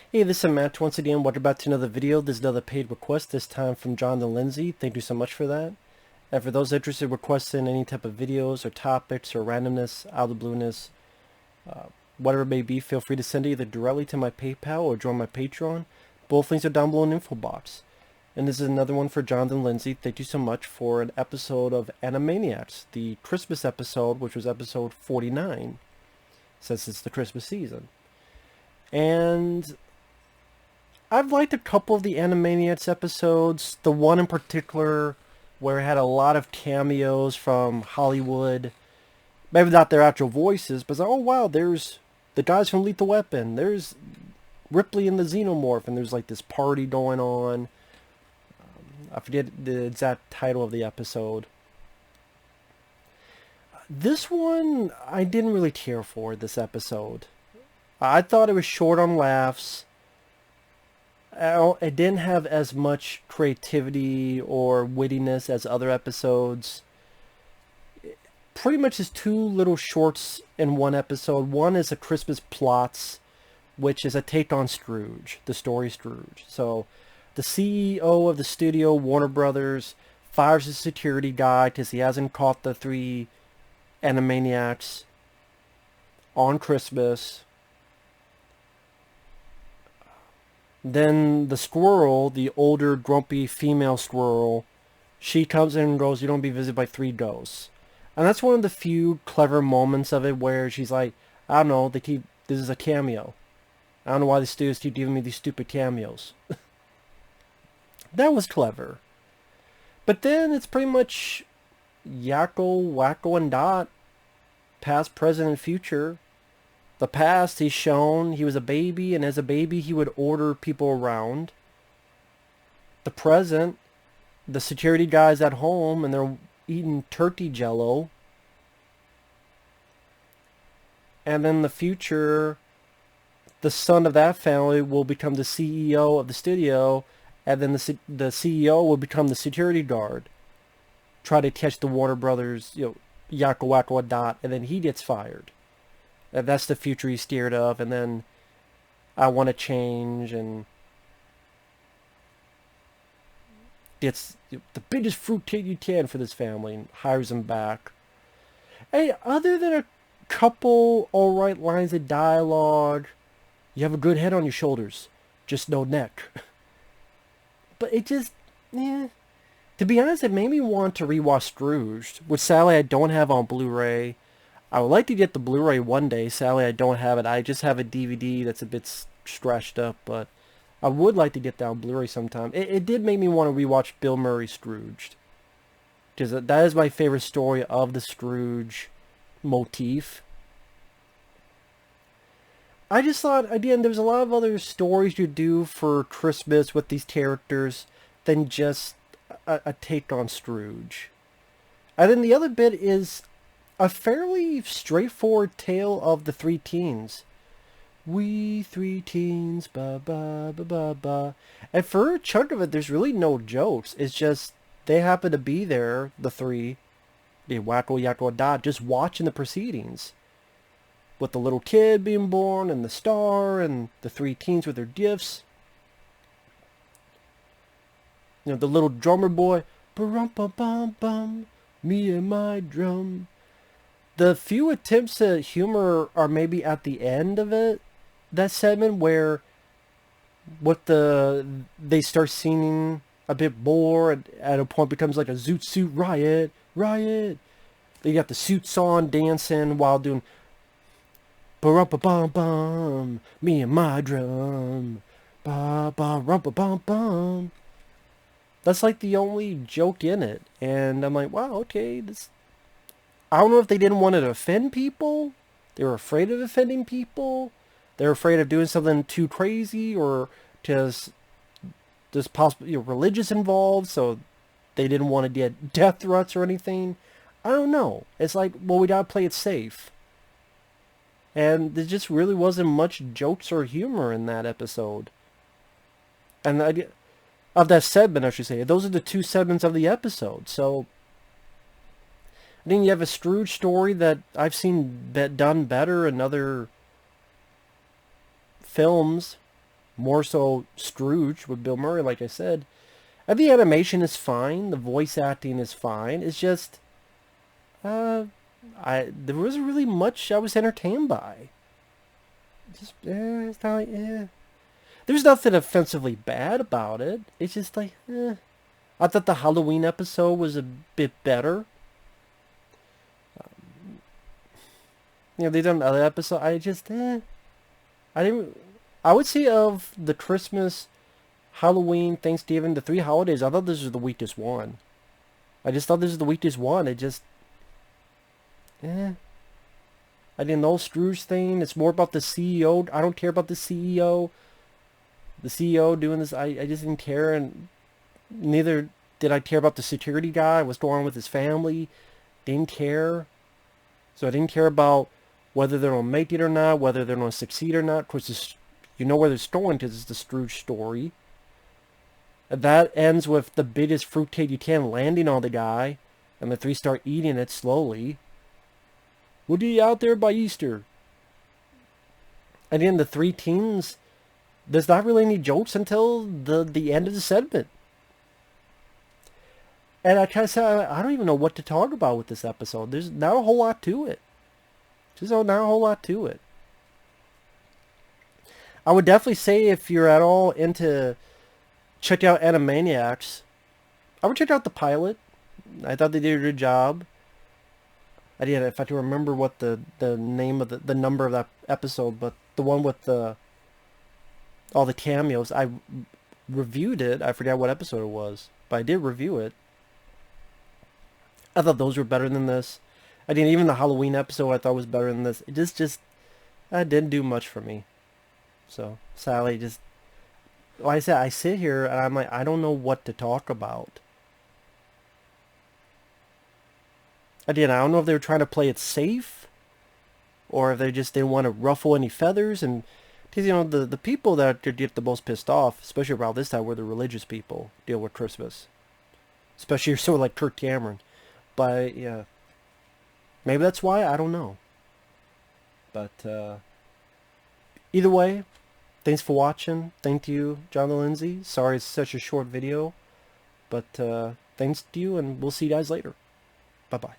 Hey, this is Matt once again. Welcome back to another video. This is another paid request, this time from John and Lindsey. Thank you so much for that. And for those interested in requesting any type of videos or topics or randomness, out of the blueness, whatever it may be, feel free to send it either directly to my PayPal or join my Patreon. Both links are down below in the info box. And this is another one for John and Lindsey. Thank you so much for an episode of Animaniacs, the Christmas episode, which was episode 49, since it's the Christmas season. And I've liked a couple of the Animaniacs episodes. The one in particular where it had a lot of cameos from Hollywood. Maybe not their actual voices, but it's like, oh wow, there's the guys from Lethal Weapon. There's Ripley and the Xenomorph, and there's like this party going on. I forget the exact title of the episode. This one, I didn't really care for, this episode. I thought it was short on laughs. It didn't have as much creativity or wittiness as other episodes. Pretty much just two little shorts in one episode. One is a Christmas Plots, which is a take on Scrooge, the story Scrooge. So the CEO of the studio, Warner Brothers, fires his security guy because he hasn't caught the three Animaniacs on Christmas. Then the squirrel, the older, grumpy female squirrel, she comes in and goes, "You don't be visited by three ghosts." And that's one of the few clever moments of it where she's like, I don't know, this is a cameo. I don't know why the studios keep giving me these stupid cameos. That was clever. But then it's pretty much Yakko, Wacko, and Dot, past, present, and future. The past, he's shown he was a baby, and as a baby, he would order people around. The present, the security guys at home, and they're eating turkey jello. And then the future, the son of that family will become the CEO of the studio, and then the CEO will become the security guard. Try to catch the Warner Brothers, Yakko, Wacko, and Dot, and then he gets fired. That's the future he's scared of, and then I want to change, and gets the biggest fruitcake you can for this family, and hires him back. Hey, other than a couple alright lines of dialogue, you have a good head on your shoulders, just no neck. But it just, yeah. To be honest, it made me want to rewatch Scrooge, which sadly I don't have on Blu-ray. I would like to get the Blu-ray one day. Sadly, I don't have it. I just have a DVD that's a bit scratched up, but I would like to get that on Blu-ray sometime. It did make me want to rewatch Bill Murray's Scrooged, because that is my favorite story of the Scrooge motif. I just thought, again, there's a lot of other stories you do for Christmas with these characters than just a take on Scrooge. And then the other bit is a fairly straightforward tale of the three teens. We three teens, ba ba ba ba ba. And for a chunk of it, there's really no jokes. It's just they happen to be there, the three, the Wacko, Yakko, Dot, just watching the proceedings. With the little kid being born, and the star, and the three teens with their gifts. The little drummer boy, ba-rum-pa-bum-bum, me and my drum. The few attempts at humor are maybe at the end of it, that segment where they start singing a bit more, and at a point becomes like a Zoot Suit riot, riot. They got the suits on, dancing while doing ba-rum-pa-bum-bum, me and my drum, ba-ba-rum-pa-bum-bum. That's like the only joke in it, and I'm like, wow, okay, this. I don't know if they didn't want to offend people. They were afraid of offending people. They're afraid of doing something too crazy, or just there's possibly religious involved, so they didn't want to get death threats or anything. I don't know. It's like, well, we gotta play it safe. And there just really wasn't much jokes or humor in that episode. And of that segment, I should say. Those are the two segments of the episode. So I think you have a Scrooge story that I've seen done better in other films. More so Scrooge with Bill Murray, like I said. And the animation is fine. The voice acting is fine. It's just, there wasn't really much I was entertained by. Just, it's not like, There's nothing offensively bad about it. It's just like, I thought the Halloween episode was a bit better. They done other episode. I just, I didn't. I would say of the Christmas, Halloween, Thanksgiving, the 3 holidays, I thought this was the weakest one. I just thought this was the weakest one. It just, I didn't know Scrooge thing. It's more about the CEO. I don't care about the CEO. The CEO doing this, I just didn't care, and neither did I care about the security guy. What's going on with his family? Didn't care. So I didn't care about whether they're going to make it or not, whether they're going to succeed or not. Of course, you know where they're going because it's the Scrooge story. And that ends with the biggest fruitcake you can landing on the guy, and the 3 start eating it slowly. We'll be out there by Easter. And then the 3 teens, there's not really any jokes until the end of the segment. And I kind of said, I don't even know what to talk about with this episode. There's not a whole lot to it. There's not a whole lot to it. I would definitely say if you're at all into check out Animaniacs, I would check out the pilot. I thought they did a good job. I did, if I can remember what the name of the number of that episode, but the one with all the cameos, I reviewed it. I forgot what episode it was, but I did review it. I thought those were better than this. I didn't even the Halloween episode I thought was better than this. It just didn't do much for me. So Sally just, like I said, I sit here and I'm like, I don't know what to talk about. Again, I don't know if they were trying to play it safe, or if they just didn't want to ruffle any feathers. And because the people that get the most pissed off, especially around this time, were the religious people deal with Christmas, especially sort of like Kirk Cameron. But yeah, maybe that's why, I don't know. But either way, thanks for watching. Thank you, John and Lindsay. Sorry it's such a short video, but thanks to you, and we'll see you guys later. Bye bye.